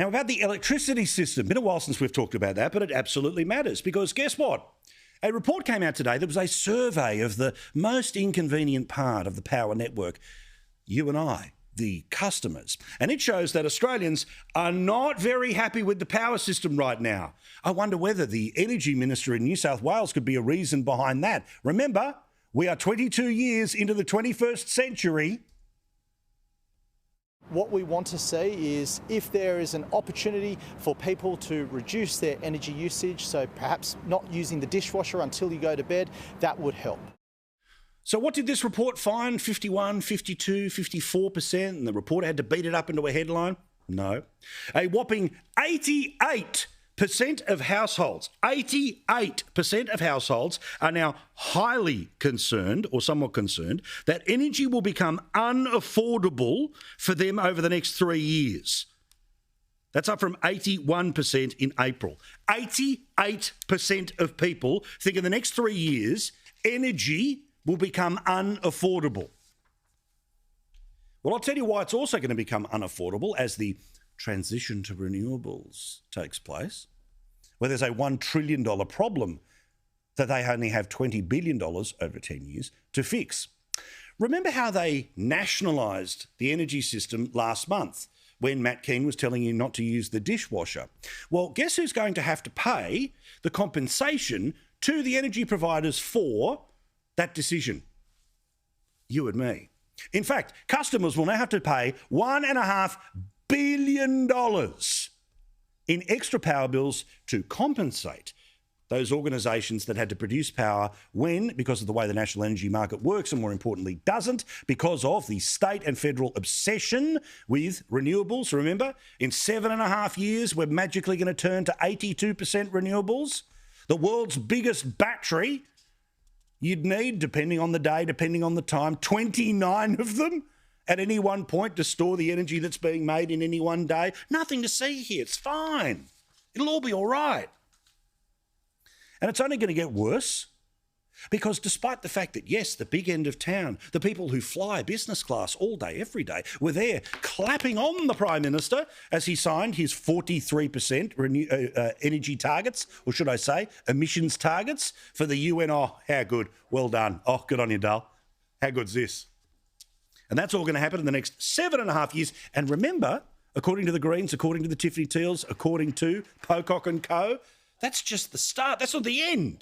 Now, about the electricity system, been a while since we've talked about that, but it absolutely matters because guess what? A report came out today. There was a survey of the most inconvenient part of the power network, you and I, the customers. And it shows that Australians are not very happy with the power system right now. I wonder whether the Energy Minister in New South Wales could be a reason behind that. Remember, we are 22 years into the 21st century. What we want to see is if there is an opportunity for people to reduce their energy usage, so perhaps not using the dishwasher until you go to bed, that would help. So what did this report find? 51, 52, 54%? And the reporter had to beat it up into a headline? No. A whopping 88% of households, 88% of households are now highly concerned or somewhat concerned that energy will become unaffordable for them over the next 3 years. That's up from 81% in April. 88% of people think in the next 3 years, energy will become unaffordable. Well, I'll tell you why it's also going to become unaffordable as the transition to renewables takes place, where there's a $1 trillion problem that they only have $20 billion over 10 years to fix. Remember how they nationalised the energy system last month when Matt Keane was telling you not to use the dishwasher? Well, guess who's going to have to pay the compensation to the energy providers for that decision? You and me. In fact, customers will now have to pay $1.5 billion in extra power bills to compensate those organisations that had to produce power when, because of the way the national energy market works, and more importantly doesn't, because of the state and federal obsession with renewables. Remember, in 7.5 years, we're magically going to turn to 82% renewables. The world's biggest battery, you'd need, depending on the day, depending on the time, 29 of them at any one point to store the energy that's being made in any one day. Nothing to see here. It's fine. It'll all be all right. And it's only going to get worse because despite the fact that, yes, the big end of town, the people who fly business class all day, every day, were there clapping on the Prime Minister as he signed his 43% energy targets, or should I say emissions targets for the UN. Oh, how good. Well done. Oh, good on you, Dale. How good's this? And that's all going to happen in the next 7.5 years. And remember, according to the Greens, according to the Tiffany Teals, according to Pocock and Co., that's just the start. That's not the end.